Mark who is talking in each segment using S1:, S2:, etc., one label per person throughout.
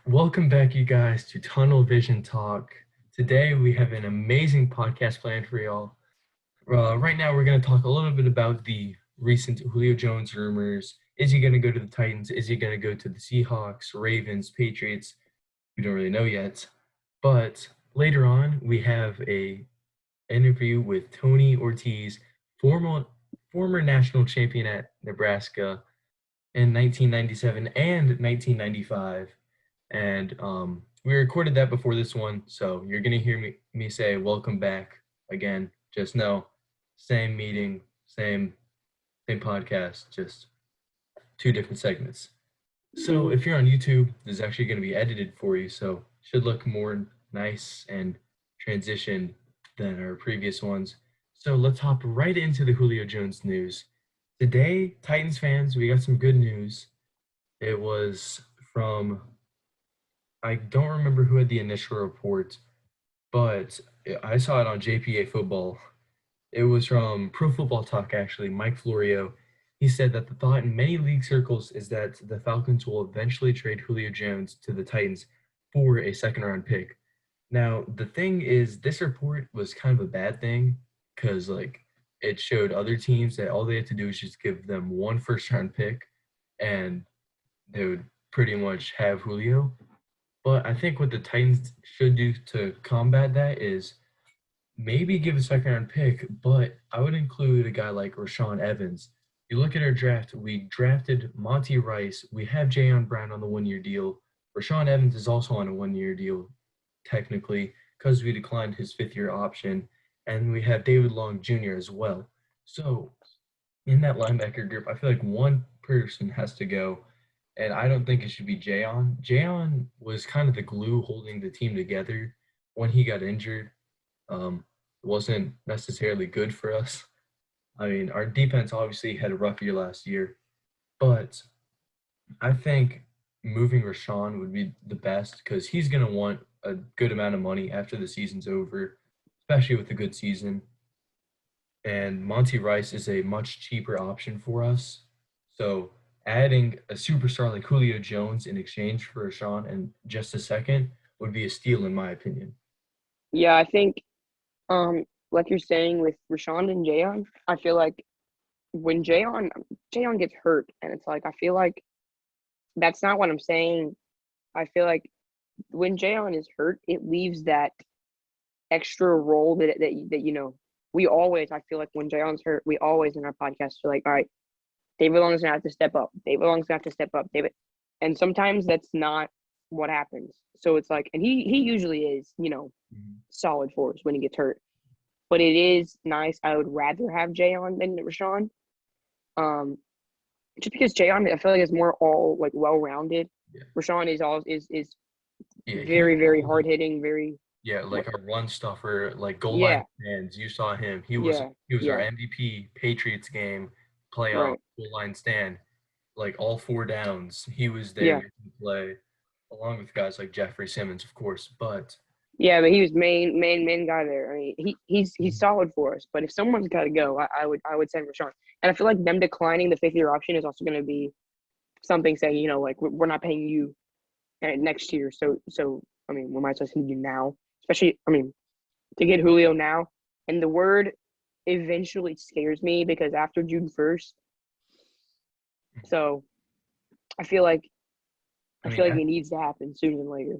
S1: Welcome back, you guys, to Tunnel Vision Talk. Today, we have an amazing podcast planned for y'all. Right now, we're going to talk a little bit about the recent Julio Jones rumors. Is he going to go to the Titans? Is he going to go to the Seahawks, Ravens, Patriots? We don't really know yet. But later on, we have a interview with Tony Ortiz, former national champion at Nebraska in 1997 and 1995. And we recorded that before this one, so you're gonna hear me say welcome back again. Just know, same meeting, same podcast, just two different segments. So if you're on YouTube, this is actually gonna be edited for you, so should look more nice and transitioned than our previous ones. So let's hop right into the Julio Jones news. Today, Titans fans, we got some good news. It was from, I don't remember who had the initial report, but I saw it on JPA Football. It was from Pro Football Talk, actually, Mike Florio. He said that the thought in many league circles is that the Falcons will eventually trade Julio Jones to the Titans for a second-round pick. Now, the thing is, this report was kind of a bad thing because, it showed other teams that all they had to do is just give them one first-round pick and they would pretty much have Julio. But I think what the Titans should do to combat that is maybe give a second round pick, but I would include a guy like Rashaan Evans. You look at our draft, we drafted Monty Rice. We have Jayon Brown on the 1 year deal. Rashaan Evans is also on a 1 year deal, technically, because we declined his 5th year option. And we have David Long Jr. as well. So in that linebacker group, I feel like one person has to go, and I don't think it should be Jayon. Jayon was kind of the glue holding the team together when he got injured. It wasn't necessarily good for us. I mean, our defense obviously had a rough year last year, but I think moving Rashaan would be the best because he's going to want a good amount of money after the season's over, especially with a good season. And Monty Rice is a much cheaper option for us. So adding a superstar like Julio Jones in exchange for Rashaan in just a second would be a steal, in my opinion.
S2: Yeah, I think, like you're saying with Rashawn and Jayon, I feel like when Jayon gets hurt, and it's like I feel like that's not what I'm saying. I feel like when Jayon is hurt, it leaves that extra role that we always. I feel like when Jayon's hurt, we always in our podcast are like, all right, David Long's gonna have to step up. David Long's gonna have to step up. And sometimes that's not what happens. So it's like, and he usually is, solid for us when he gets hurt. But it is nice. I would rather have Jayon than Rashawn. Just because Jayon, I feel like is more all like well rounded.
S1: Yeah.
S2: Rashawn is
S1: Yeah,
S2: very very hard hitting. Very
S1: like our run stuffer, like goal line
S2: yeah
S1: stands. You saw him. He was
S2: yeah
S1: he was our
S2: yeah
S1: MVP Patriots game playoff
S2: right
S1: goal line stand. Like all 4 downs, he was there
S2: yeah
S1: making the play, along with guys like Jeffrey Simmons, of course. But
S2: yeah. But he was main guy there. I mean, he's solid for us. But if someone's got to go, I would send Rashawn. And I feel like them declining the 5th year option is also going to be something saying, like we're not paying you next year. So I mean, we might as well send you now. Especially, I mean, to get Julio now. And the word eventually scares me because after June 1st. So I feel like
S1: I
S2: I
S1: mean,
S2: feel like it needs to happen sooner than later.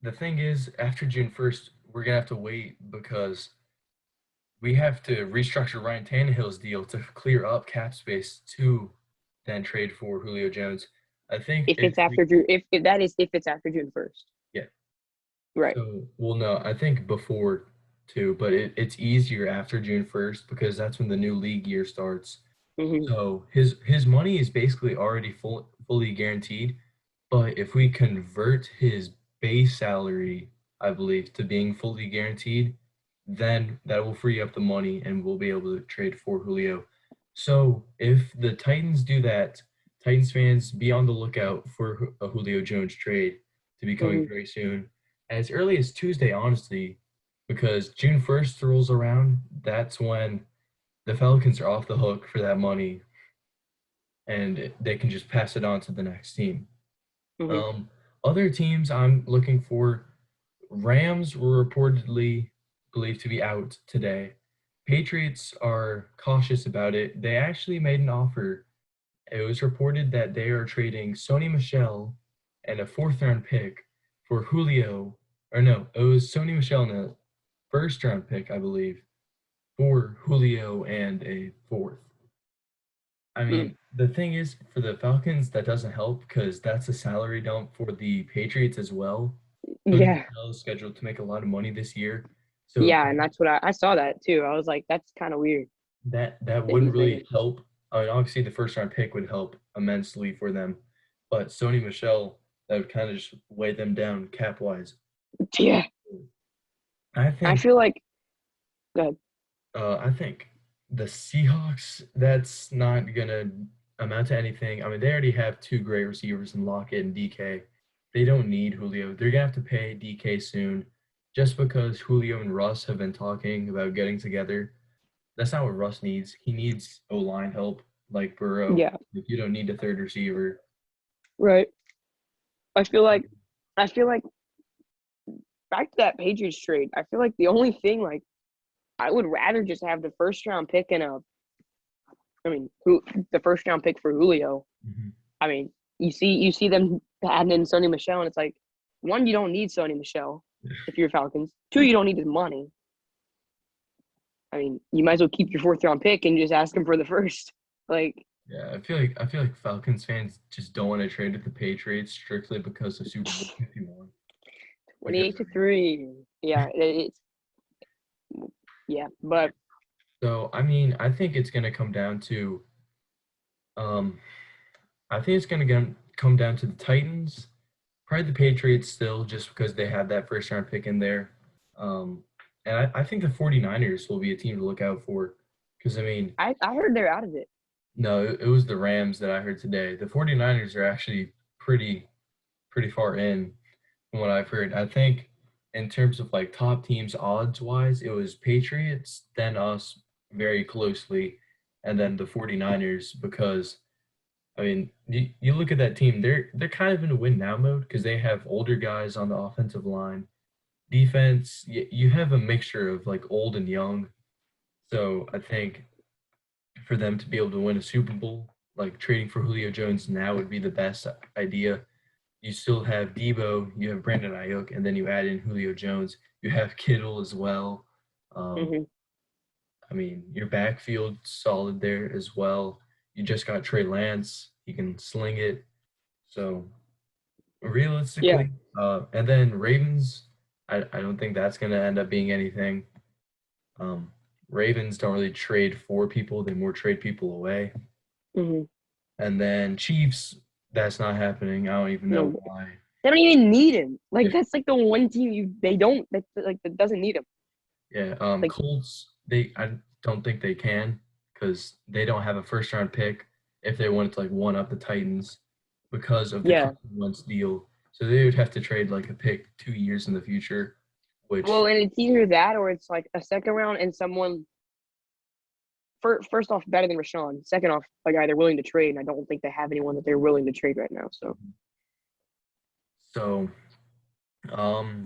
S1: the thing is, after June 1st, we're gonna have to wait because we have to restructure Ryan Tannehill's deal to clear up cap space to then trade for Julio Jones. I think
S2: If it's after June, if it's after June 1st,
S1: yeah.
S2: right?
S1: So, well, no, I think before too, but it's easier after June 1st because that's when the new league year starts.
S2: Mm-hmm.
S1: So his money is basically already fully guaranteed, but if we convert his base salary, I believe, to being fully guaranteed, then that will free up the money and we'll be able to trade for Julio. So if the Titans do that, Titans fans be on the lookout for a Julio Jones trade to be coming
S2: Mm-hmm.
S1: very soon, as early as Tuesday, honestly, because June 1st rolls around. That's when the Falcons are off the hook for that money and they can just pass it on to the next team.
S2: Mm-hmm.
S1: Um, Other teams I'm looking for, Rams were reportedly believed to be out today. Patriots are cautious about it. They actually made an offer. It was reported that they are trading Sony Michel and a fourth round pick for Julio. Or no, it was Sony Michel and a first round pick, I believe, for Julio and a fourth. I
S2: Mm.
S1: mean, the thing is, for the Falcons, that doesn't help because that's a salary dump for the Patriots as well. Tony
S2: Yeah,
S1: Michel is scheduled to make a lot of money this year, so
S2: yeah, and that's what I saw that too. I was like, that's kind of weird
S1: that
S2: that
S1: wouldn't
S2: he's making.
S1: really help. I mean, obviously, the first round pick would help immensely for them, but Sony Michel, that would kind of just weigh them down cap wise.
S2: Yeah,
S1: I
S2: I
S1: think
S2: feel like good.
S1: I think the Seahawks, that's not gonna amount to anything. I mean, they already have two great receivers in Lockett and DK. They don't need Julio. They're gonna have to pay DK soon, just because Julio and Russ have been talking about getting together. That's not what Russ needs. He needs O line help, like Burrow.
S2: Yeah,
S1: If you don't need a third receiver.
S2: right. I feel like I feel like back to that Patriots trade. I feel like the only thing like I would rather just have the first round pick and I mean, who the first round pick for Julio.
S1: Mhm.
S2: I mean, you see them adding in Sony Michel, and it's like, one, you don't need Sony Michel if you're Falcons. Two, you don't need his money. I mean, you might as well keep your fourth round pick and just ask him for the first. Like,
S1: Yeah, I feel like Falcons fans just don't want to trade with the Patriots strictly because of Super Bowl 51. Because
S2: 28 to 3. Yeah, it's yeah, but
S1: So, I mean, I think it's going to come down to, um, I think it's going to come down to the Titans, probably the Patriots still, just because they had that first round pick in there. Um, and I think the 49ers will be a team to look out for. Because, I mean,
S2: I heard they're out of it.
S1: no, it was the Rams that I heard today. The 49ers are actually pretty far in from what I've heard. I think in terms of like top teams odds wise, it was Patriots, then us very closely, and then the 49ers because I mean, you look at that team, they're kind of in a win now mode because they have older guys on the offensive line. Defense, you have a mixture of like old and young. So I think for them to be able to win a Super Bowl, like trading for Julio Jones now would be the best idea. You still have Debo, you have Brandon Ayuk, and then you add in Julio Jones. You have Kittle as well. Um,
S2: Hmm.
S1: I mean, your backfield solid there as well. You just got Trey Lance. He can sling it. So
S2: Yeah,
S1: realistically, and then Ravens, I don't think that's going to end up being anything. Um, Ravens don't really trade for people; they more trade people away.
S2: hmm,
S1: And then Chiefs, that's not happening. I don't even know
S2: no,
S1: why.
S2: they don't even need him. Like
S1: Yeah,
S2: that's like the one team they don't that doesn't need him.
S1: yeah.
S2: Like
S1: Colts, I don't think they can because they don't have a first round pick if they wanted to like one up the Titans because of the
S2: yeah,
S1: Carson Wentz deal. So they would have to trade like a pick 2 years in the future, which
S2: well, and it's either that or it's like a second round and someone first off better than Rashawn. Second off, a guy they're willing to trade, and I don't think they have anyone that they're willing to trade right now. So
S1: so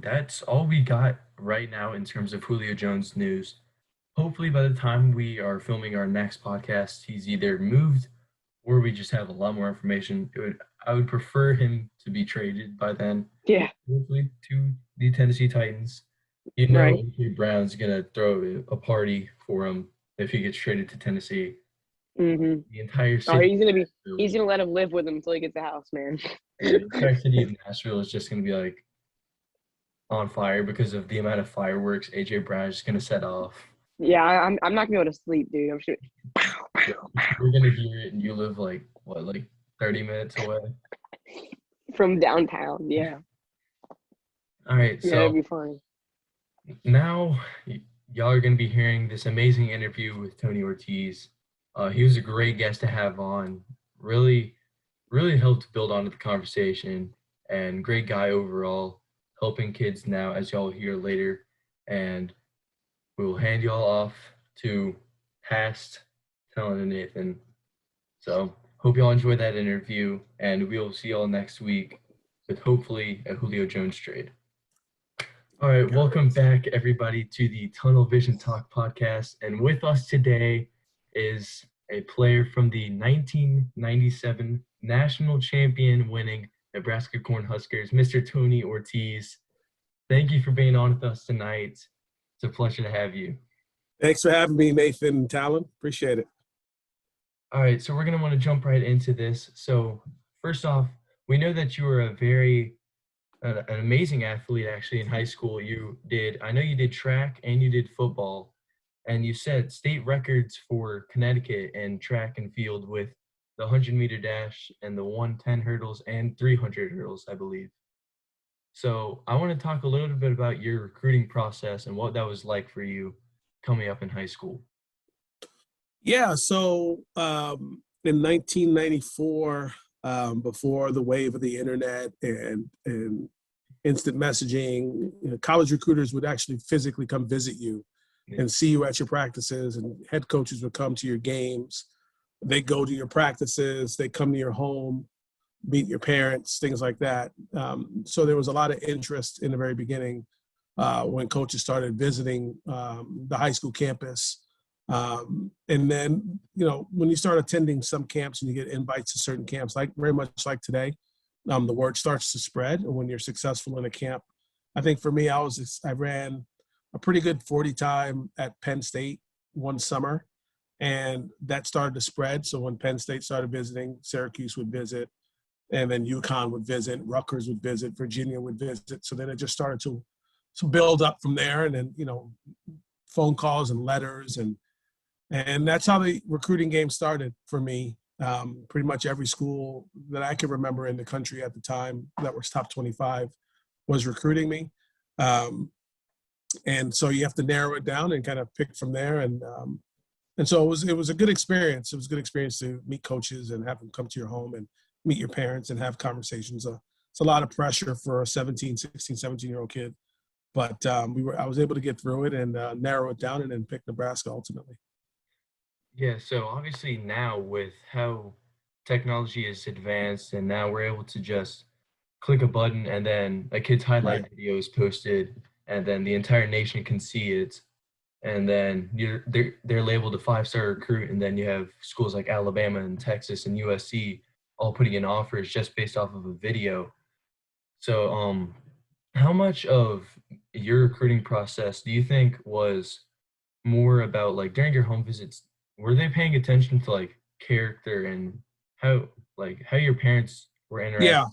S1: that's all we got right now in terms of Julio Jones news. Hopefully by the time we are filming our next podcast, he's either moved or we just have a lot more information. I would prefer him to be traded by then,
S2: yeah,
S1: hopefully to the Tennessee Titans. You know,
S2: right.
S1: AJ Brown's gonna throw a party for him if he gets traded to Tennessee.
S2: Mm-hmm.
S1: The entire
S2: Oh,
S1: city of
S2: he's
S1: Nashville,
S2: gonna let him live with him until he gets the house, man.
S1: yeah, the entire city of Nashville is just gonna be like on fire because of the amount of fireworks AJ Brown is just gonna set off.
S2: Yeah, I'm not gonna be able to sleep, dude. I'm sure.
S1: Yeah, you're gonna hear it, and you live like what, like 30 minutes away.
S2: From downtown. Yeah,
S1: All right,
S2: yeah, it'd
S1: so
S2: be fun.
S1: now y'all are gonna be hearing this amazing interview with Tony Ortiz. He was a great guest to have on. Really, really helped build onto the conversation, and great guy overall, helping kids now, as y'all hear later. And we will hand y'all off to Past, Talon, and Nathan. So hope y'all enjoyed that interview, and we will see y'all next week. with hopefully a Julio Jones trade. All right, welcome back, everybody, to the Tunnel Vision Talk podcast. And with us today is a player from the 1997 national champion winning Nebraska Cornhuskers, Mr. Tony Ortiz. Thank you for being on with us tonight. It's a pleasure to have you.
S3: Thanks for having me, Nathan and Talon. Appreciate it.
S1: All right, so we're going to want to jump right into this. So first off, we know that you were an amazing athlete actually in high school. I know you did track and you did football, and you set state records for Connecticut in track and field with the 100-meter dash and the 110 hurdles and 300 hurdles, I believe. So I want to talk a little bit about your recruiting process and what that was like for you coming up in high school.
S3: Yeah, so in 1994, before the wave of the internet and instant messaging, college recruiters would actually physically come visit you and see you at your practices, and head coaches would come to your games. They go to your practices, they come to your home, meet your parents, things like that. So there was a lot of interest in the very beginning when coaches started visiting the high school campus. And then, when you start attending some camps and you get invites to certain camps, like very much like today, the word starts to spread when you're successful in a camp. I think for me, I ran a pretty good 40 time at Penn State one summer, and that started to spread. So when Penn State started visiting, Syracuse would visit, and then UConn would visit, Rutgers would visit, Virginia would visit. So then it just started to build up from there, and then, phone calls and letters, and that's how the recruiting game started for me. Pretty much every school that I can remember in the country at the time that was top 25 was recruiting me. And so you have to narrow it down and kind of pick from there. And so it was a good experience. It was a good experience to meet coaches and have them come to your home and meet your parents and have conversations. It's a lot of pressure for a 16, 17-year-old kid. But I was able to get through it and narrow it down and then pick Nebraska ultimately.
S1: Yeah, so obviously now with how technology is advanced, and now we're able to just click a button and then a kid's highlight video is posted, and then the entire nation can see it, and then they're labeled a 5-star recruit, and then you have schools like Alabama and Texas and USC all putting in offers just based off of a video. So how much of your recruiting process do you think was more about, like, during your home visits, were they paying attention to like character and how your parents were interacting?
S3: Yeah.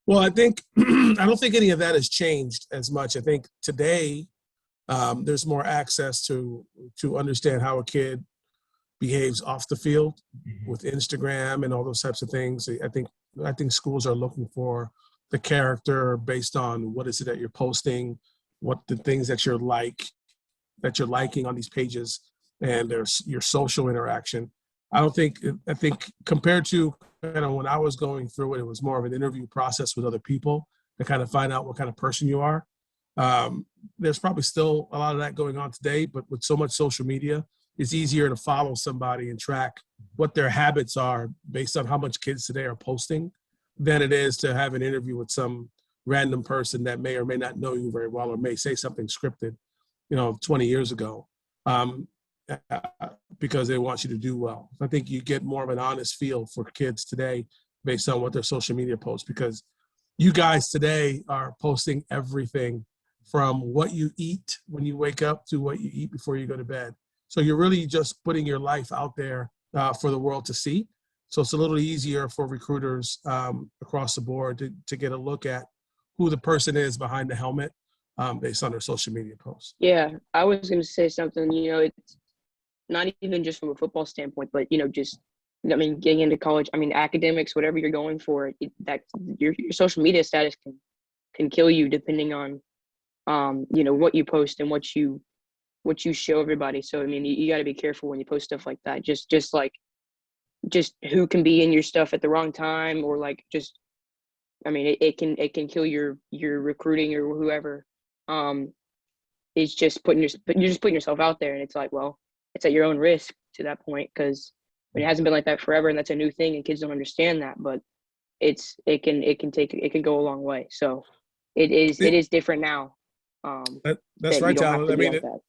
S3: Well, I think I don't think any of that has changed as much. I think today there's more access to understand how a kid behaves off the field with Instagram and all those types of things. I think schools are looking for the character based on what is it that you're posting, what the things that you're liking on these pages, and there's your social interaction. I think compared to when I was going through it, it was more of an interview process with other people to kind of find out what kind of person you are. There's probably still a lot of that going on today, but with so much social media, it's easier to follow somebody and track what their habits are based on how much kids today are posting than it is to have an interview with some random person that may or may not know you very well or may say something scripted, 20 years ago. Because they want you to do well. I think you get more of an honest feel for kids today based on what their social media posts, because you guys today are posting everything from what you eat when you wake up to what you eat before you go to bed. So you're really just putting your life out there for the world to see. So it's a little easier for recruiters across the board to get a look at who the person is behind the helmet based on their social media posts.
S2: Yeah, I was going to say something, it's not even just from a football standpoint, but, getting into college, academics, whatever you're going for, that your social media status can kill you depending on, what you post and what you show everybody. So, you got to be careful when you post stuff like that. Just who can be in your stuff at the wrong time, or it can kill your recruiting or whoever. It's just you're just putting yourself out there, and it's like, well, it's at your own risk to that point, because it hasn't been like that forever, and that's a new thing, and kids don't understand that. But it can go a long way. So it is different now.
S3: That's
S2: That you
S3: right,
S2: don't have
S3: Tyler.
S2: to
S3: I
S2: be
S3: mean,
S2: like that.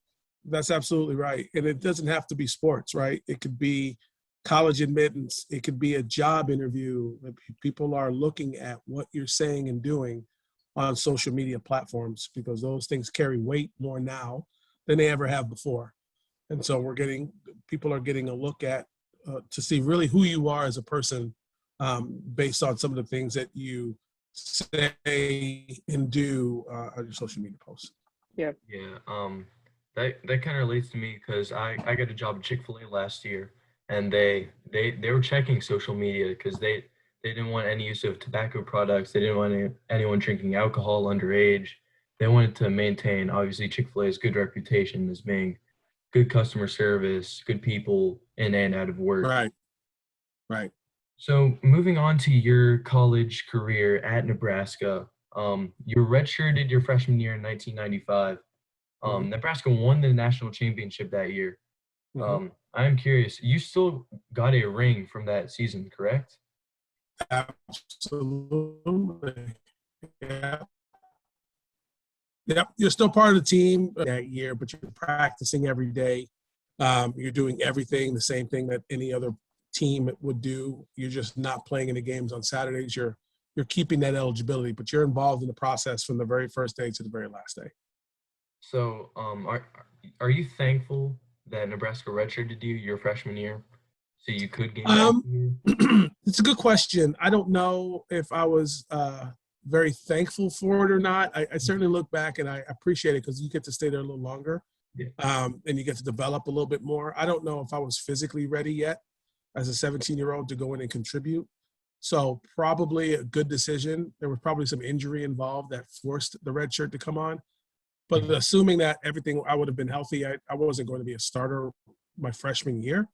S3: that's absolutely right. And it doesn't have to be sports, right? It could be college admittance. It could be a job interview. People are looking at what you're saying and doing on social media platforms because those things carry weight more now than they ever have before. And so people are getting a look at to see really who you are as a person based on some of the things that you say and do on your social media posts.
S2: Yeah.
S1: Yeah, that kind of relates to me because I got a job at Chick-fil-A last year, and they were checking social media because they didn't want any use of tobacco products. They didn't want anyone drinking alcohol underage. They wanted to maintain, obviously, Chick-fil-A's good reputation as being good customer service, good people in and out of work.
S3: Right, right.
S1: So moving on to your college career at Nebraska, you redshirted your freshman year in 1995.
S3: Mhm,
S1: Nebraska won the national championship that year.
S3: mhm.
S1: I'm curious, you still got a ring from that season, correct?
S3: Absolutely. Yeah. Yep. You're still part of the team that year, but you're practicing every day. You're doing everything, the same thing that any other team would do. You're just not playing in the games on Saturdays. You're keeping that eligibility, but you're involved in the process from the very first day to the very last day.
S1: So, are you thankful that Nebraska redshirted you your freshman year so you could gain that
S3: Um,
S1: year?
S3: it's a good question. I don't know if I was very thankful for it or not. I certainly look back and I appreciate it because you get to stay there a little longer
S1: Yeah.
S3: and you get to develop a little bit more. I don't know if I was physically ready yet as a 17-year-old to go in and contribute. So probably a good decision. There was probably some injury involved that forced the red shirt to come on. But
S1: Mhm.
S3: assuming that everything, I would have been healthy, I wasn't going to be a starter my freshman year.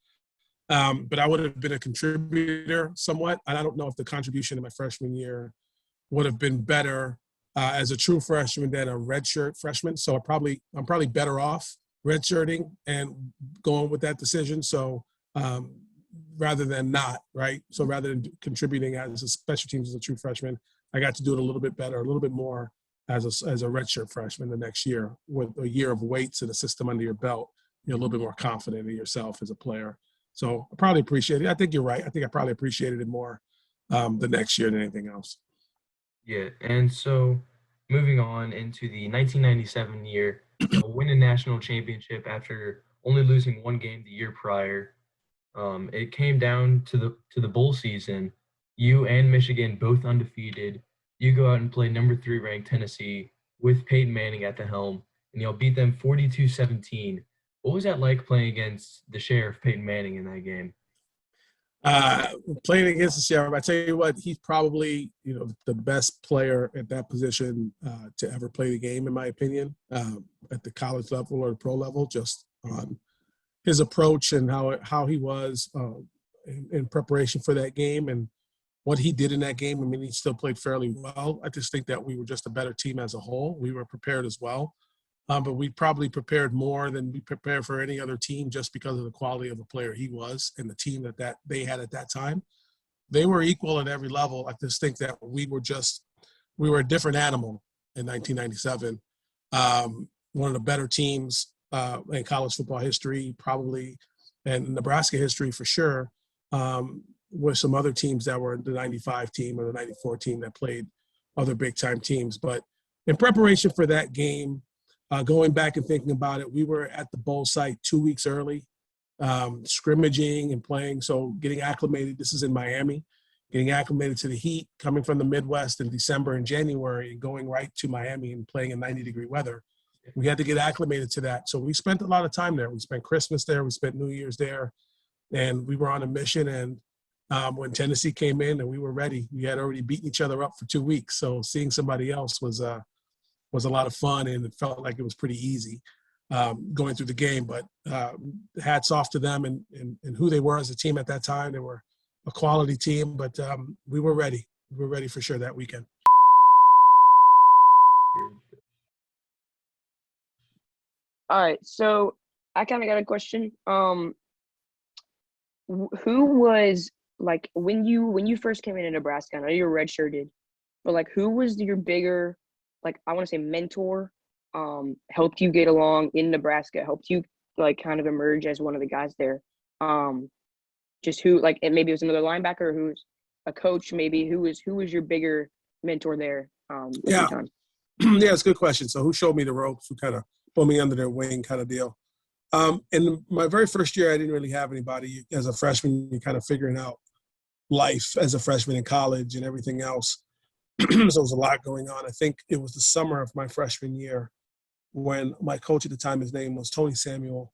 S3: But I would have been a contributor somewhat. And I don't know if the contribution in my freshman year would have been better as a true freshman than a redshirt freshman. So I'm probably better off redshirting and going with that decision. So um, rather than not, right? So rather than contributing as a special teams as a true freshman, I got to do it a little bit better, a little bit more as a redshirt freshman the next year with a year of weights and a system under your belt. You're a little bit more confident in yourself as a player. So I probably appreciate it. I think you're right. I think I probably appreciated it more the next year than anything else.
S1: Yeah, and so moving on into the 1997 year, you'll win a national championship after only losing one game the year prior. It came down to the bowl season. You and Michigan both undefeated. You go out and play number 3 ranked Tennessee with Peyton Manning at the helm, and you'll beat them 42-17. What was that like playing against the sheriff Peyton Manning in that game?
S3: Uh, Playing against the sheriff, I tell you what, he's probably the best player at that position to ever play the game, in my opinion, at the college level or the pro level, just on his approach and how he was in preparation for that game and what he did in that game. I mean, he still played fairly well. I just think that we were just a better team as a whole. We were prepared as well. But we probably prepared more than we prepared for any other team just because of the quality of the player he was and the team that they had at that time. They were equal at every level. I just think that we were a different animal in 1997. One of the better teams in college football history, probably, and Nebraska history for sure, with some other teams that were the 95 team or the 94 team that played other big time teams. But in preparation for that game, going back and thinking about it, we were at the bowl site 2 weeks early, scrimmaging and playing. So getting acclimated. This is in Miami. Getting acclimated to the heat, coming from the Midwest in December and January, and going right to Miami and playing in 90-degree weather. We had to get acclimated to that. So we spent a lot of time there. We spent Christmas there. We spent New Year's there, and we were on a mission. And when Tennessee came in, and we were ready, we had already beaten each other up for 2 weeks. So seeing somebody else was a lot of fun, and it felt like it was pretty easy going through the game. But hats off to them and who they were as a team at that time. They were a quality team, but we were ready. We were ready for sure that weekend.
S2: All right, so I kind of got a question. Who was like when you first came into Nebraska, I know you were redshirted, but like who was your bigger, like I want to say mentor, helped you get along in Nebraska, helped you like kind of emerge as one of the guys there. Um, just who like and maybe it was another linebacker who's a coach, maybe who was your bigger mentor there with your
S3: Yeah,
S2: time?
S3: yeah, it's a good question. So who showed me the ropes? Who kind of put me under their wing, kind of deal? In my very first year, I didn't really have anybody. As a freshman, you're kind of figuring out life as a freshman in college and everything else. So there was a lot going on. I think it was the summer of my freshman year when my coach at the time, his name was Tony Samuel.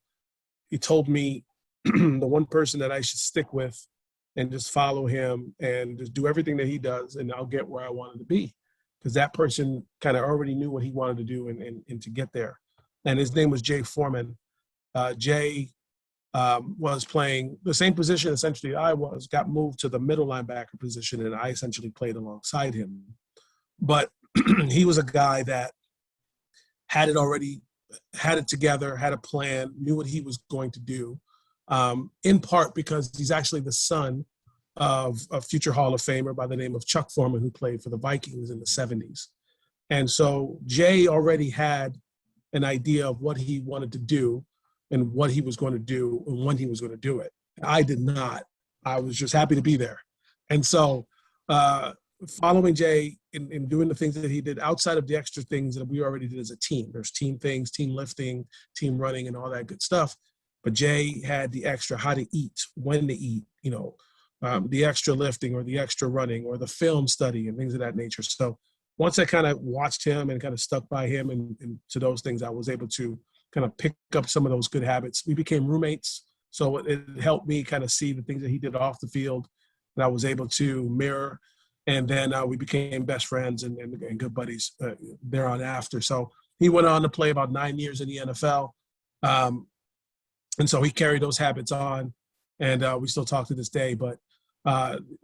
S3: He told me the one person that I should stick with and just follow him and just do everything that he does, and I'll get where I wanted to be. Because that person kind of already knew what he wanted to do and to get there. And his name was Jay Foreman. Jay was playing the same position essentially I was, got moved to the middle linebacker position, and I essentially played alongside him. But he was a guy that had it together, had a plan, knew what he was going to do, in part because he's actually the son of a future Hall of Famer by the name of Chuck Foreman, who played for the Vikings in the 70s. And so Jay already had an idea of what he wanted to do and what he was going to do and when he was going to do it. I did not. I was just happy to be there. And so following Jay in doing the things that he did outside of the extra things that we already did as a team. There's team things, team lifting, team running, and all that good stuff. But Jay had the extra how to eat, when to eat, the extra lifting or the extra running or the film study and things of that nature. So once I kind of watched him and kind of stuck by him and to those things, I was able to kind of pick up some of those good habits. We became roommates. So it helped me kind of see the things that he did off the field that I was able to mirror. And then we became best friends and good buddies there on after. So he went on to play about 9 years in the NFL. And so he carried those habits on, and we still talk to this day. But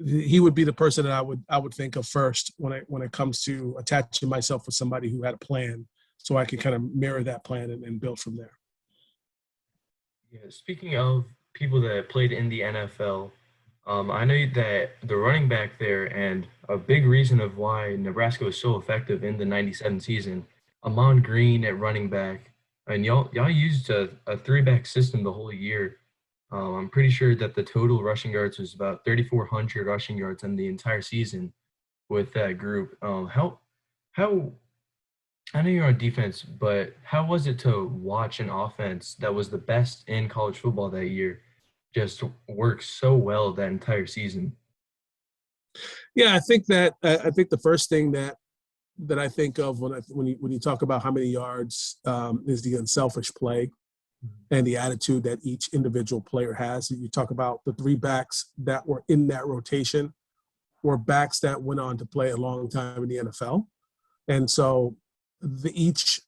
S3: he would be the person that I would think of first when it comes to attaching myself with somebody who had a plan, so I could kind of mirror that plan and build from there.
S1: Yeah, speaking of people that played in the NFL, I know that the running back there, and a big reason of why Nebraska was so effective in the '97 season, Amon Green at running back, and y'all used a three-back system the whole year. I'm pretty sure that the total rushing yards was about 3,400 rushing yards in the entire season with that group. How I know you're on defense, but how was it to watch an offense that was the best in college football that year just work so well that entire season?
S3: Yeah, I think the first thing that I think of when you talk about how many yards is the unselfish play and the attitude that each individual player has. You talk about the three backs that were in that rotation were backs that went on to play a long time in the NFL. And so each,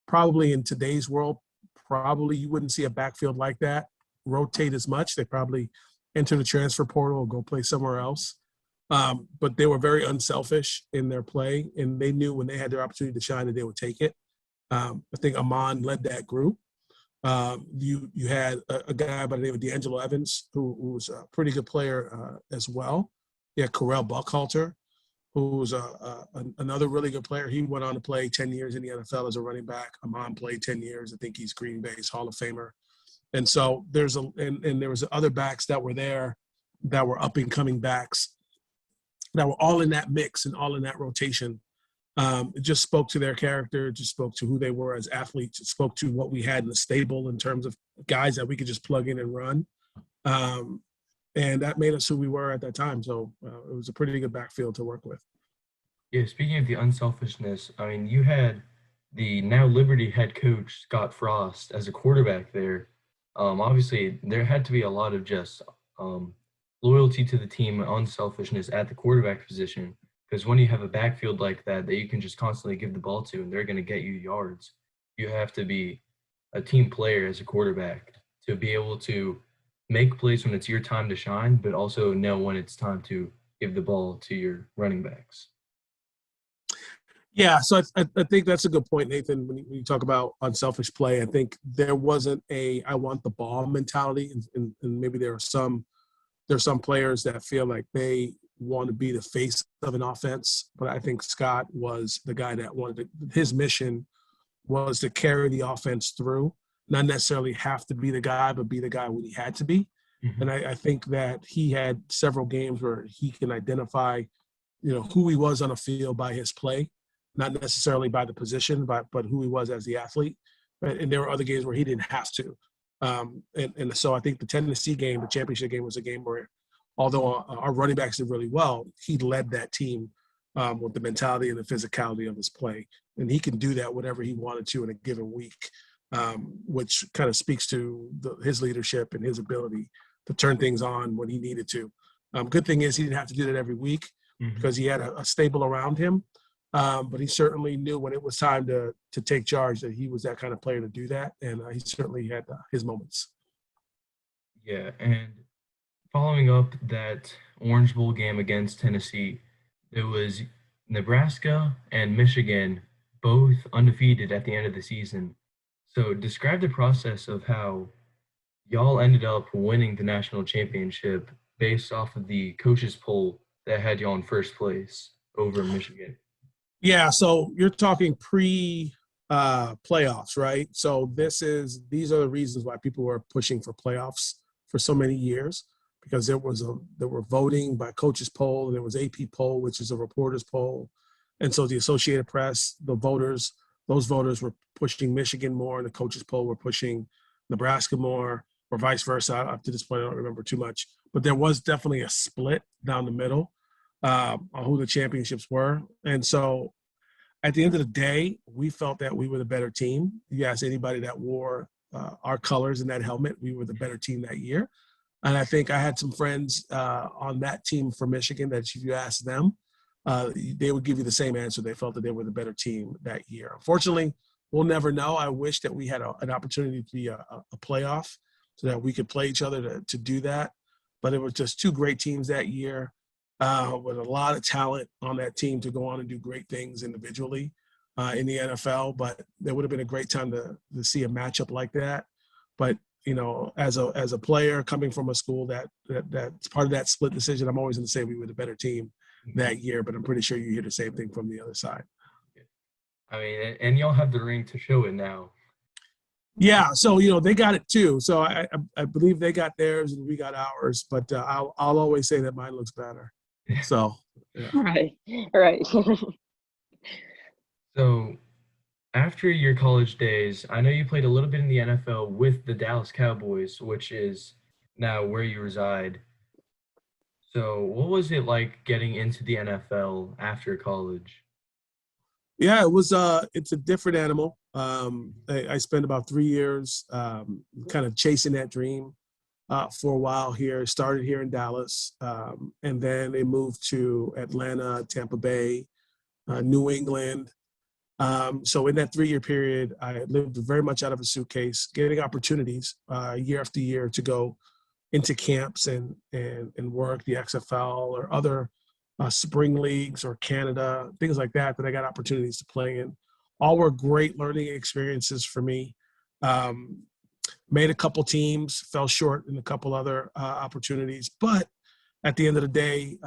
S3: probably in today's world, probably you wouldn't see a backfield like that rotate as much. They probably enter the transfer portal or go play somewhere else. But they were very unselfish in their play, and they knew when they had their opportunity to shine that they would take it. I think Amon led that group. You had a guy by the name of D'Angelo Evans, who was a pretty good player as well. You had Correll Buckhalter, who was another really good player. He went on to play 10 years in the NFL as a running back. Amon played 10 years. I think he's Green Bay's Hall of Famer. And so there was other backs that were there that were up and coming backs that were all in that mix and all in that rotation. It just spoke to their character. It just spoke to who they were as athletes. It spoke to what we had in the stable in terms of guys that we could just plug in and run. And that made us who we were at that time. So it was a pretty good backfield to work with.
S1: Yeah, speaking of the unselfishness, I mean, you had the now Liberty head coach, Scott Frost, as a quarterback there. Obviously, there had to be a lot of just loyalty to the team, unselfishness at the quarterback position. Because when you have a backfield like that you can just constantly give the ball to and they're going to get you yards, you have to be a team player as a quarterback to be able to make plays when it's your time to shine, but also know when it's time to give the ball to your running backs.
S3: Yeah, so I think that's a good point, Nathan. When you talk about unselfish play, I think there wasn't a I want the ball mentality, and maybe there are some there's some players that feel like they want to be the face of an offense, but I think Scott was the guy that his mission was to carry the offense through, not necessarily have to be the guy, but be the guy when he had to be.
S1: Mhm.
S3: And I think that he had several games where he can identify, who he was on a field by his play, not necessarily by the position, but who he was as the athlete. And there were other games where he didn't have to. And so I think the Tennessee game, the championship game, was a game where, although our running backs did really well, he led that team with the mentality and the physicality of his play. And he can do that whatever he wanted to in a given week, which kind of speaks to his leadership and his ability to turn things on when he needed to. Good thing is he didn't have to do that every week because he had a stable around him. But he certainly knew when it was time to take charge that he was that kind of player to do that. And he certainly had his moments.
S1: Yeah, and following up that Orange Bowl game against Tennessee, there was Nebraska and Michigan both undefeated at the end of the season. So describe the process of how y'all ended up winning the national championship based off of the coaches poll that had y'all in first place over Michigan.
S3: Yeah, so you're talking playoffs, right? So these are the reasons why people were pushing for playoffs for so many years, because there were voting by coaches poll, and there was AP poll, which is a reporters poll. And so the Associated Press, those voters were pushing Michigan more, and the coaches poll were pushing Nebraska more, or vice versa. Up to this point, I don't remember too much. But there was definitely a split down the middle on who the championships were. And so at the end of the day, we felt that we were the better team. You ask anybody that wore our colors in that helmet, we were the better team that year. And I think I had some friends on that team from Michigan that if you ask them, they would give you the same answer. They felt that they were the better team that year. Unfortunately, we'll never know. I wish that we had an opportunity to be a playoff so that we could play each other to do that. But it was just two great teams that year with a lot of talent on that team to go on and do great things individually in the NFL. But there would have been a great time to see a matchup like that. But as a player coming from a school that's part of that split decision, I'm always going to say we were the better team that year. But I'm pretty sure you hear the same thing from the other side.
S1: I mean, and y'all have the ring to show it now.
S3: Yeah, so they got it too. So I believe they got theirs and we got ours. But I'll always say that mine looks better. So yeah.
S2: Right.
S1: So after your college days, I know you played a little bit in the NFL with the Dallas Cowboys, which is now where you reside. So what was it like getting into the NFL after college?
S3: Yeah, it's a different animal. I spent about 3 years kind of chasing that dream for a while here. Started here in Dallas, and then they moved to Atlanta, Tampa Bay, New England. So in that 3-year period, I lived very much out of a suitcase, getting opportunities year after year to go into camps and work the XFL or other spring leagues or Canada, things like that I got opportunities to play in. All were great learning experiences for me. Made a couple teams, fell short in a couple other opportunities. But at the end of the day,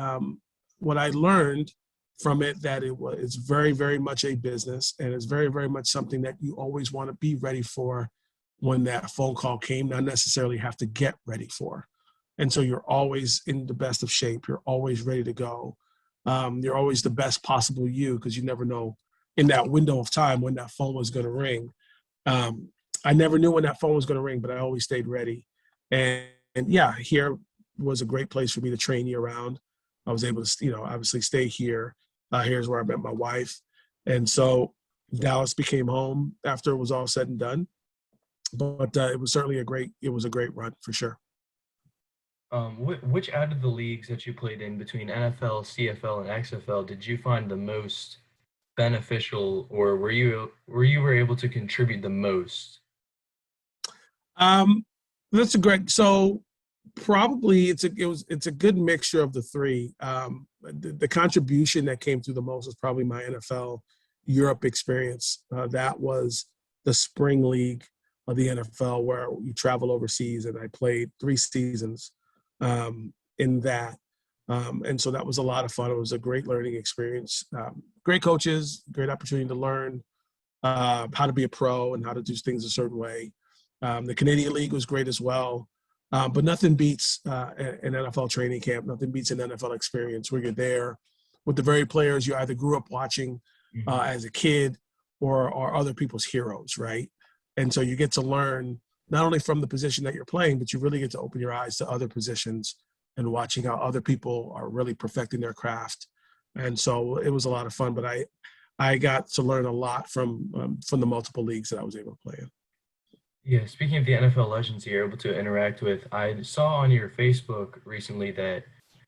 S3: what I learned from it, that it's very, very much a business, and it's very, very much something that you always want to be ready for when that phone call came, not necessarily have to get ready for. And so you're always in the best of shape. You're always ready to go. You're always the best possible you, because you never know in that window of time when that phone was going to ring. I never knew when that phone was going to ring, but I always stayed ready. And yeah, here was a great place for me to train year round. I was able to, obviously stay here. Here's where I met my wife. And so Dallas became home after it was all said and done. But it was certainly a great run for sure.
S1: Which out of the leagues that you played in between NFL, CFL, and XFL did you find the most beneficial, or were you able to contribute the most?
S3: That's a great. So probably it's a good mixture of the three. The contribution that came through the most was probably my NFL Europe experience. That was the spring league of the NFL, where you travel overseas, and I played 3 seasons in that. And so that was a lot of fun. It was a great learning experience. Great coaches, great opportunity to learn how to be a pro and how to do things a certain way. The Canadian League was great as well. But nothing beats an NFL training camp. Nothing beats an NFL experience where you're there with the very players you either grew up watching as a kid or other people's heroes, right? And so you get to learn not only from the position that you're playing, but you really get to open your eyes to other positions and watching how other people are really perfecting their craft. And so it was a lot of fun, but I got to learn a lot from the multiple leagues that I was able to play in.
S1: Yeah, speaking of the NFL legends you're able to interact with, I saw on your Facebook recently that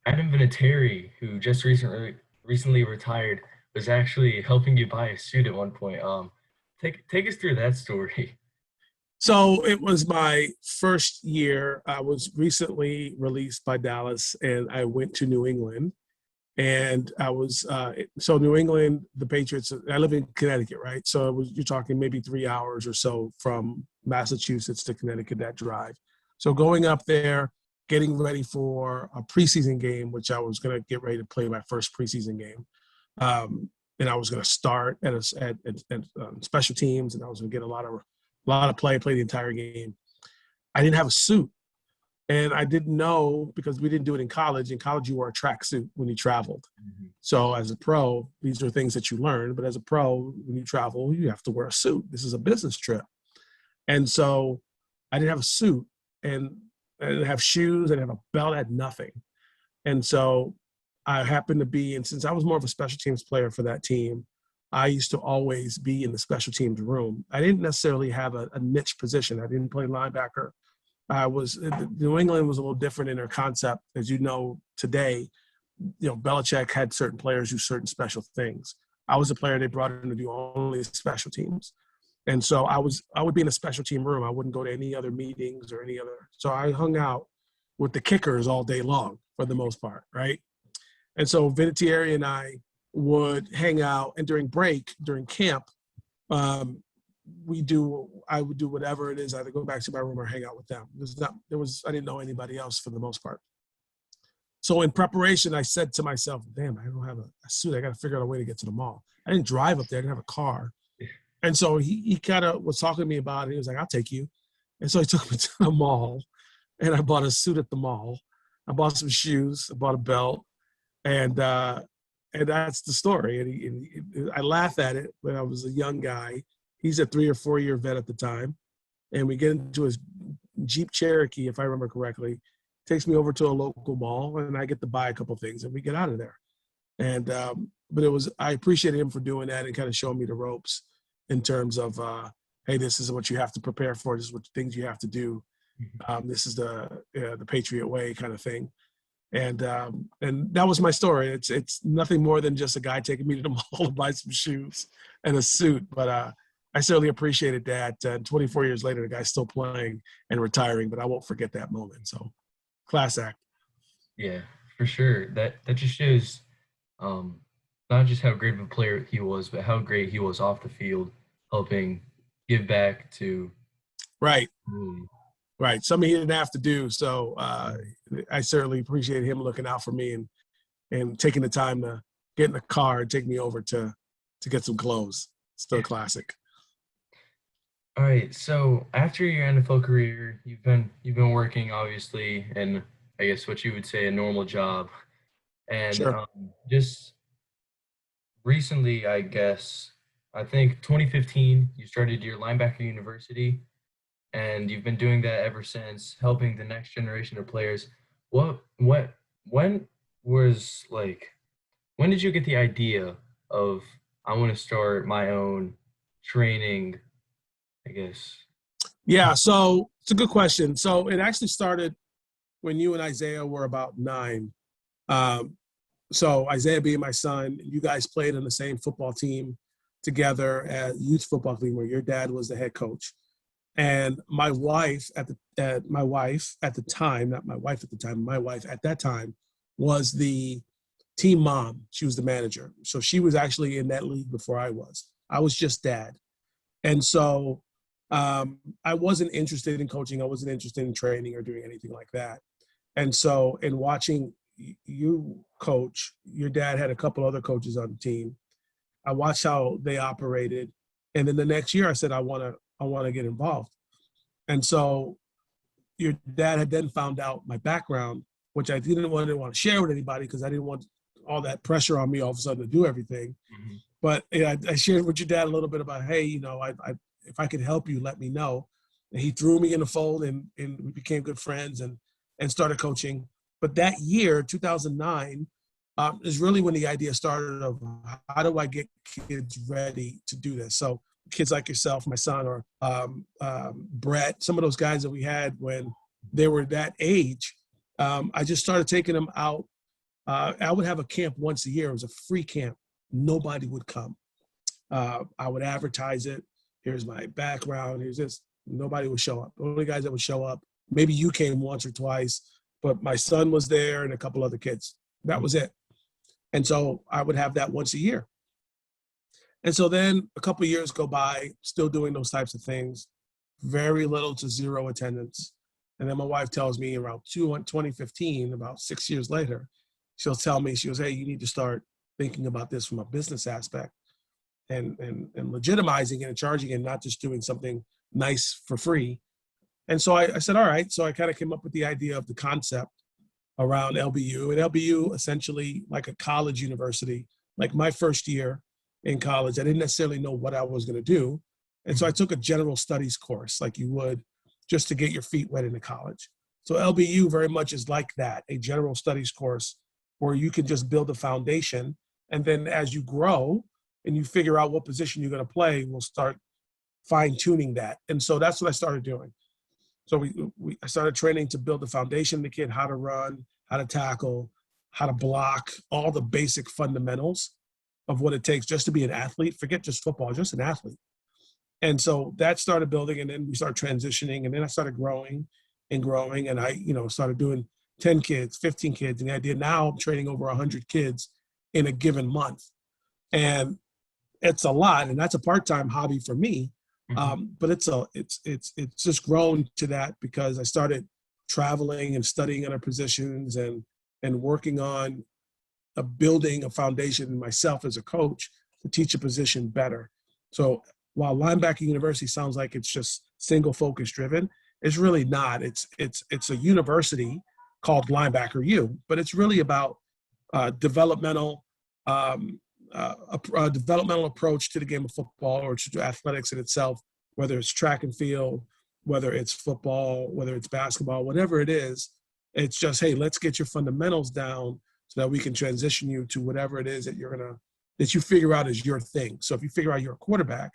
S1: Adam Vinatieri, who just recently retired, was actually helping you buy a suit at one point. Take us through that story.
S3: So it was my first year. I was recently released by Dallas, and I went to New England. And I was so New England, the Patriots. I live in Connecticut, right? So you're talking maybe 3 hours or so from Massachusetts to Connecticut, that drive. So going up there, getting ready for a preseason game, which I was going to get ready to play my first preseason game, and I was going to start at special teams, and I was going to get a lot of play the entire game. I didn't have a suit. And I didn't know, because we didn't do it in college. In college, you wore a tracksuit when you traveled. Mm-hmm. So as a pro, these are things that you learn. But as a pro, when you travel, you have to wear a suit. This is a business trip. And so I didn't have a suit, and I didn't have shoes. I didn't have a belt. I had nothing. And so I happened to be, and since I was more of a special teams player for that team, I used to always be in the special teams room. I didn't necessarily have a niche position. I didn't play linebacker. New England was a little different in their concept. As you know, today, Belichick had certain players do certain special things. I was a player they brought in to do only special teams. And so I would be in a special team room. I wouldn't go to any other meetings or any other. So I hung out with the kickers all day long for the most part, right? And so Vinatieri and I would hang out, and during camp, I would do whatever it is, either go back to my room or hang out with them. I didn't know anybody else for the most part. So in preparation, I said to myself, damn, I don't have a suit. I got to figure out a way to get to the mall. I didn't drive up there. I didn't have a car. And so he kind of was talking to me about it. He was like, I'll take you. And so he took me to the mall, and I bought a suit at the mall. I bought some shoes. I bought a belt. And that's the story. And I laugh at it when I was a young guy. He's a 3 or 4 year vet at the time. And we get into his Jeep Cherokee, if I remember correctly, takes me over to a local mall, and I get to buy a couple things, and we get out of there. And, but I appreciated him for doing that and kind of showing me the ropes in terms of, hey, this is what you have to prepare for. This is what things you have to do. This is the Patriot way kind of thing. And that was my story. It's nothing more than just a guy taking me to the mall to buy some shoes and a suit. But, I certainly appreciated that. 24 years later, the guy's still playing and retiring, but I won't forget that moment. So, class act.
S1: Yeah, for sure. That just shows not just how great of a player he was, but how great he was off the field, helping give back to.
S3: Right. Right. Something he didn't have to do. So I certainly appreciate him looking out for me and taking the time to get in the car and take me over to get some clothes. Still a classic.
S1: All right. So after your NFL career, you've been working, obviously, in, I guess, what you would say a normal job, and
S3: Sure.
S1: Just recently, I guess, I think 2015, you started your linebacker university, and you've been doing that ever since, helping the next generation of players. When did you get the idea of, I want to start my own training, I guess?
S3: Yeah, so it's a good question. So it actually started when you and Isaiah were about 9. So Isaiah being my son, you guys played on the same football team together at youth football team where your dad was the head coach. And my wife at that time was the team mom. She was the manager. So she was actually in that league before I was. I was just dad. And so I wasn't interested in coaching. I wasn't interested in training or doing anything like that. And so in watching you coach, your dad had a couple other coaches on the team. I watched how they operated. And then the next year I said, I want to get involved. And so your dad had then found out my background, which I didn't want to share with anybody because I didn't want all that pressure on me all of a sudden to do everything.
S1: Mm-hmm.
S3: But I shared with your dad a little bit about, hey, if I could help you, let me know. And he threw me in the fold, and we became good friends and started coaching. But that year, 2009, is really when the idea started of how do I get kids ready to do this? So kids like yourself, my son, or Brett, some of those guys that we had when they were that age, I just started taking them out. I would have a camp once a year. It was a free camp. Nobody would come. I would advertise it. Here's my background. Here's this. Nobody would show up. The only guys that would show up, maybe you came once or twice, but my son was there and a couple other kids. That was it. And so I would have that once a year. And so then a couple of years go by, still doing those types of things, very little to zero attendance. And then my wife tells me around 2015, about 6 years later, she'll tell me, she goes, hey, you need to start thinking about this from a business aspect and legitimizing it and charging it, not just doing something nice for free. And so I said, all right. So I kind of came up with the idea of the concept around LBU. And LBU, essentially like a college university, like my first year in college, I didn't necessarily know what I was going to do. And so I took a general studies course like you would just to get your feet wet into college. So LBU very much is like that, a general studies course where you can just build a foundation. And then as you grow and you figure out what position you're going to play, we'll start fine tuning that. And so that's what I started doing. So I started training to build the foundation of the kid, how to run, how to tackle, how to block, all the basic fundamentals of what it takes just to be an athlete. Forget just football, just an athlete. And so that started building, and then we started transitioning, and then I started growing, and I, started doing 10 kids, 15 kids, and the idea now I'm training over 100 kids in a given month. And it's a lot, and that's a part-time hobby for me. But it's just grown to that because I started traveling and studying other positions and working on building a foundation myself as a coach to teach a position better. So while linebacker university sounds like it's just single focus driven, it's really not. It's a university called Linebacker U, but it's really about developmental approach to the game of football or to athletics in itself, whether it's track and field, whether it's football, whether it's basketball, whatever it is. It's just, hey, let's get your fundamentals down so that we can transition you to whatever it is that that you figure out is your thing. So if you figure out you're a quarterback,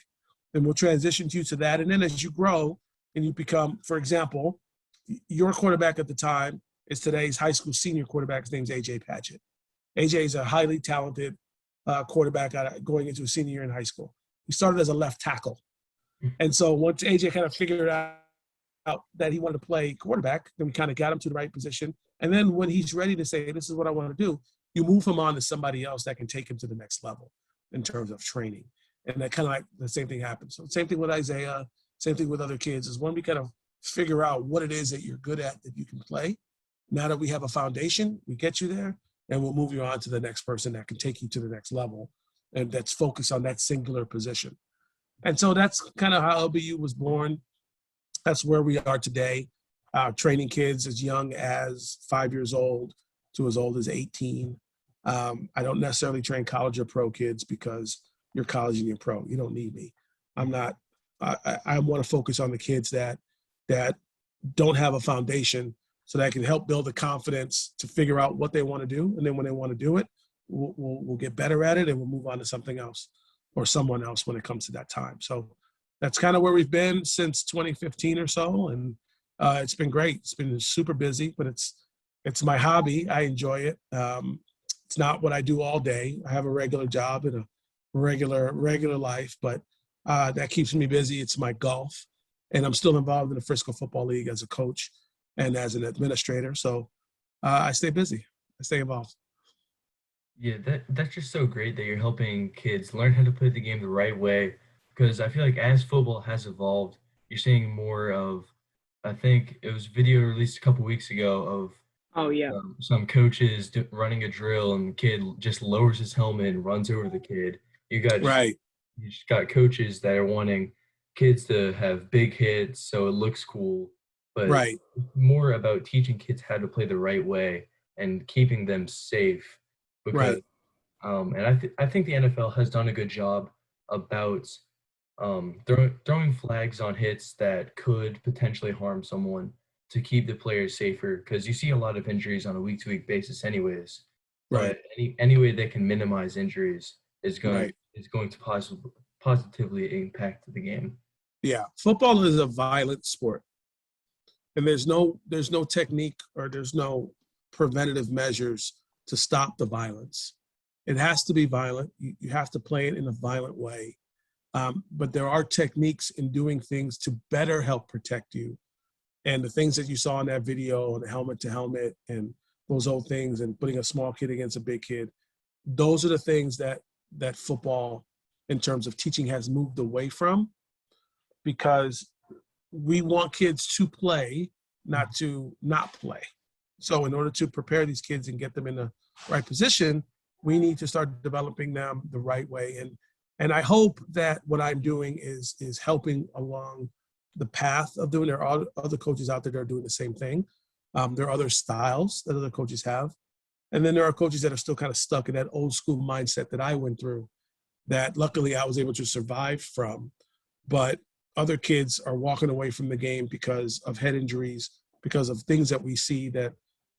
S3: then we'll transition you to that. And then as you grow and you become, for example, your quarterback at the time is today's high school senior quarterback. His name's AJ Patchett. AJ is a highly talented quarterback going into a senior year in high school. He started as a left tackle. And so once AJ kind of figured out that he wanted to play quarterback, then we kind of got him to the right position. And then when he's ready to say, this is what I want to do, you move him on to somebody else that can take him to the next level in terms of training. And that kind of like the same thing happens. So same thing with Isaiah, same thing with other kids is when we kind of figure out what it is that you're good at that you can play. Now that we have a foundation, we get you there, and we'll move you on to the next person that can take you to the next level and that's focused on that singular position. And so that's kind of how LBU was born. That's where we are today, training kids as young as 5 years old to as old as 18. I don't necessarily train college or pro kids because you're college and you're pro. You don't need me. I'm not. I want to focus on the kids that don't have a foundation so that I can help build the confidence to figure out what they want to do. And then when they want to do it, we'll get better at it and we'll move on to something else or someone else when it comes to that time. So that's kind of where we've been since 2015 or so. And it's been great. It's been super busy, but it's my hobby. I enjoy it. It's not what I do all day. I have a regular job and a regular life, but that keeps me busy. It's my golf. And I'm still involved in the Frisco Football League as a coach and as an administrator. So I stay busy. I stay involved.
S1: Yeah, that's just so great that you're helping kids learn how to play the game the right way. Because I feel like as football has evolved, you're seeing more of, I think it was video released a couple weeks ago of
S2: Oh yeah.
S1: Some coaches running a drill and the kid just lowers his helmet and runs over the kid. You got
S3: Right,
S1: you just got coaches that are wanting kids to have big hits so it looks cool, but
S3: right,
S1: more about teaching kids how to play the right way and keeping them safe because
S3: right,
S1: and I think the NFL has done a good job about throwing flags on hits that could potentially harm someone to keep the players safer because you see a lot of injuries on a week-to-week basis anyways.
S3: right,
S1: But any way they can minimize injuries
S3: right.
S1: is going to positively impact the game.
S3: Yeah, football is a violent sport, and there's no technique or there's no preventative measures to stop the violence. It has to be violent. You have to play it in a violent way. But there are techniques in doing things to better help protect you. And the things that you saw in that video, and the helmet to helmet, and those old things, and putting a small kid against a big kid, those are the things that football, in terms of teaching, has moved away from, because we want kids to play, not to not play. So in order to prepare these kids and get them in the right position, we need to start developing them the right way. And I hope that what I'm doing is helping along the path of doing. There are other coaches out there that are doing the same thing. There are other styles that other coaches have. And then there are coaches that are still kind of stuck in that old school mindset that I went through, that luckily I was able to survive from. But other kids are walking away from the game because of head injuries, because of things that we see that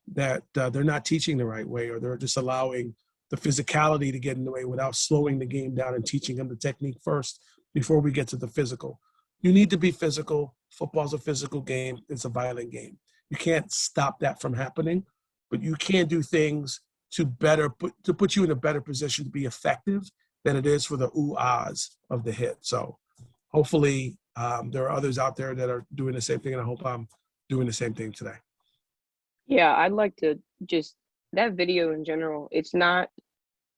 S3: they're not teaching the right way, or they're just allowing the physicality to get in the way without slowing the game down and teaching them the technique first before we get to the physical. You need to be physical. Football's a physical game. It's a violent game. You can't stop that from happening, but you can do things to put you in a better position to be effective than it is for the ooh-ahs of the hit. So hopefully there are others out there that are doing the same thing, and I hope I'm doing the same thing today.
S2: Yeah, I'd like to just that video in general. It's not.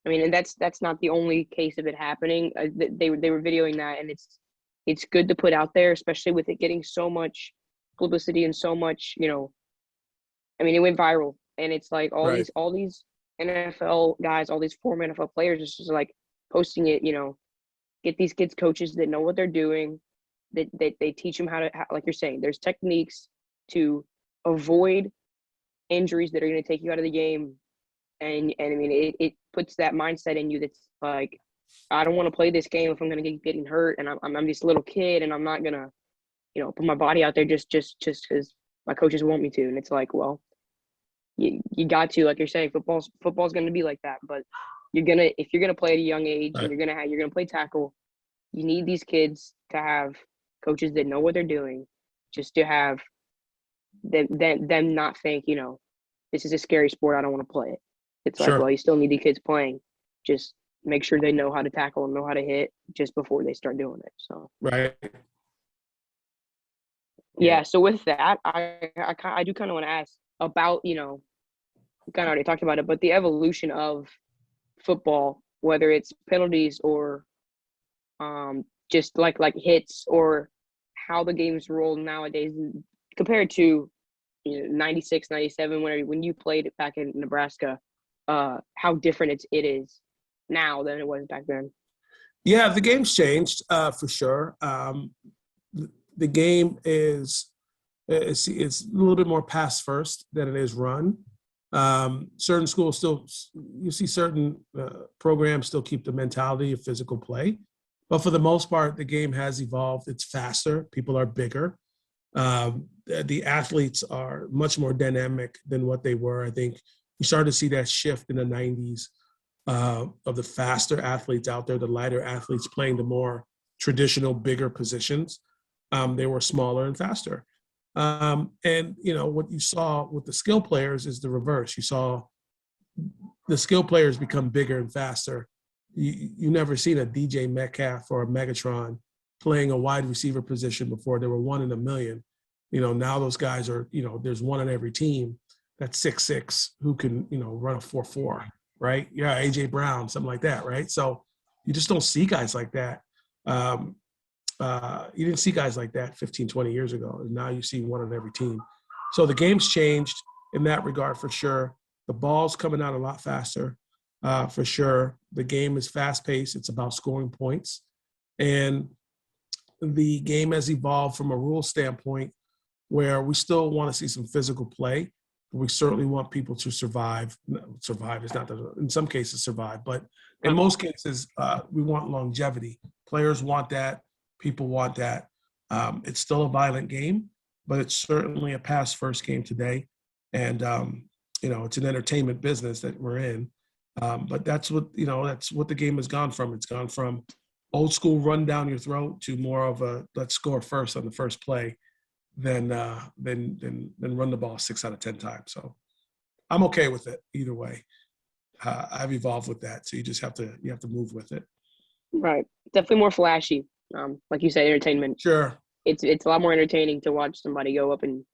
S2: I mean, and that's not the only case of it happening. They were videoing that, and it's good to put out there, especially with it getting so much publicity and so much. I mean, it went viral, and it's like
S3: Right.
S2: all these NFL guys, all these former NFL players, just like posting it. Get these kids coaches that know what they're doing, that they teach them like you're saying, there's techniques to avoid injuries that are going to take you out of the game. And I mean, it puts that mindset in you that's like, I don't want to play this game if I'm going to get getting hurt, and I'm this little kid, and I'm not going to, put my body out there just because my coaches want me to. And it's like, well, you got to, like you're saying, football's going to be like that. But if you're gonna play at a young age,
S3: Right.
S2: and you're gonna play tackle, you need these kids to have coaches that know what they're doing, just to have them not think, this is a scary sport, I don't want to play it. It's like,
S3: Sure.
S2: well, you still need the kids playing. Just make sure they know how to tackle and know how to hit just before they start doing it. So
S3: Right.
S2: yeah. So with that, I do kind of want to ask about, we kind of already talked about it, but the evolution of football, whether it's penalties or just like hits, or how the games roll nowadays compared to 96, 97 when you played it back in Nebraska, how different it is now than it was back then.
S3: Yeah, the game's changed for sure. The game is it's a little bit more pass first than it is run. Certain schools still, you see certain programs still keep the mentality of physical play, but for the most part, the game has evolved. It's faster. People are bigger. The athletes are much more dynamic than what they were. I think you started to see that shift in the 90s of the faster athletes out there, the lighter athletes playing the more traditional, bigger positions. They were smaller and faster. And what you saw with the skill players is the reverse. You saw the skill players become bigger and faster. You never seen a DJ Metcalf or a Megatron playing a wide receiver position before. There were one in a million. Now those guys are, there's one on every team that's 6'6" who can, run a 4.4, right? Yeah, AJ Brown, something like that, right? So you just don't see guys like that. You didn't see guys like that 15, 20 years ago. And now you see one on every team. So the game's changed. in that regard for sure. The ball's coming out a lot faster, for sure. The game is fast-paced. It's about scoring points. And the game has evolved from a rule standpoint where we still want to see some physical play, but we certainly want people to survive. Survive is not that, in some cases survive, but in most cases, we want longevity. Players want that. People want that. It's still a violent game, but it's certainly a pass-first game today. And, it's an entertainment business that we're in. But that's what the game has gone from. It's gone from old school run down your throat to more of a let's score first on the first play than run the ball 6 out of 10 times. So I'm okay with it either way. I've evolved with that. So you just have to move with it.
S2: Right. Definitely more flashy. Like you say, entertainment.
S3: Sure.
S2: It's a lot more entertaining to watch somebody go up and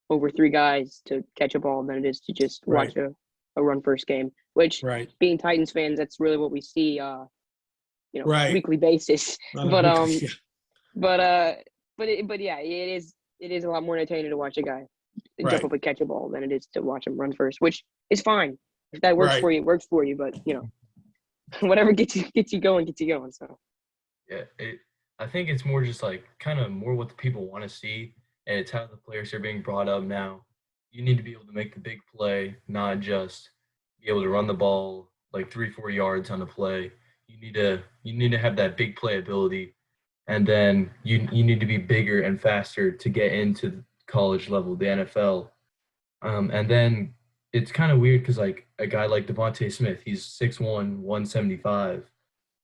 S2: over 3 guys to catch a ball than it is to just watch a run first game, which being Titans fans, that's really what we see, weekly basis. But yeah, it is a lot more entertaining to watch a guy jump up and catch a ball than it is to watch him run first, which is fine. If that works for you, it works for you. But whatever gets you going. So
S1: yeah, I think it's more just like kind of more what the people want to see, and it's how the players are being brought up now. You need to be able to make the big play, not just be able to run the ball like 3-4 yards on a play. You need to have that big play ability, and then you need to be bigger and faster to get into the college level, the NFL. And then it's kind of weird because like a guy like Devontae Smith, he's 6'1", 175,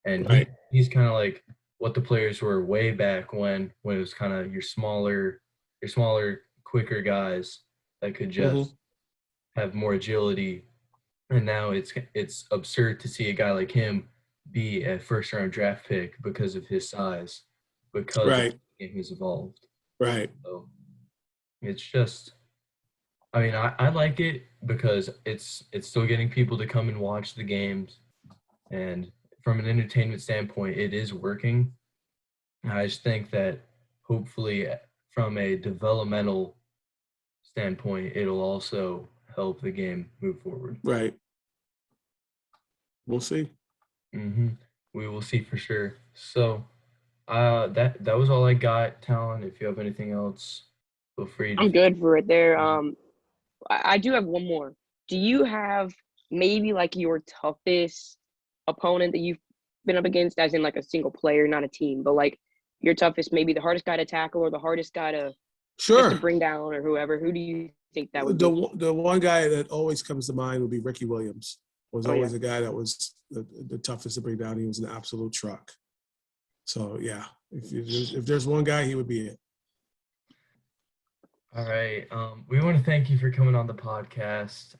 S1: and he's kind of like what the players were way back when it was kind of your smaller, quicker guys that could just have more agility. And now it's absurd to see a guy like him be a first-round draft pick because of his size, because the game has evolved.
S3: Right.
S1: So it's just, I mean, I like it because it's still getting people to come and watch the games, and from an entertainment standpoint, it is working. I just think that hopefully from a developmental standpoint, it'll also help the game move forward.
S3: Right. We'll see.
S1: We will see for sure. So that was all I got, Talon. If you have anything else, feel free to.
S2: I'm good for it there. I do have one more. Do you have maybe like your toughest opponent that you've been up against, as in like a single player, not a team, but like your toughest, maybe the hardest guy to tackle or the hardest guy to just to bring down or whoever? Who do you think that would be?
S3: The one guy that always comes to mind would be Ricky Williams. Was always a guy that was the toughest to bring down. He was an absolute truck. So yeah, if there's one guy, he would be it.
S1: All right. We want to thank you for coming on the podcast.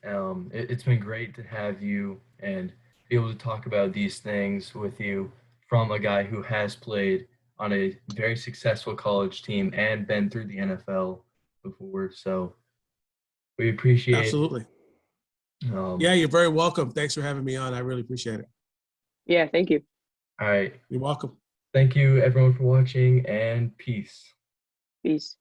S1: It's been great to have you and be able to talk about these things with you from a guy who has played on a very successful college team and been through the NFL before. So we appreciate
S3: Absolutely. Yeah, you're very welcome. Thanks for having me on. I really appreciate it.
S2: Yeah, thank you.
S1: All right.
S3: You're welcome.
S1: Thank you, everyone, for watching, and peace.
S2: Peace.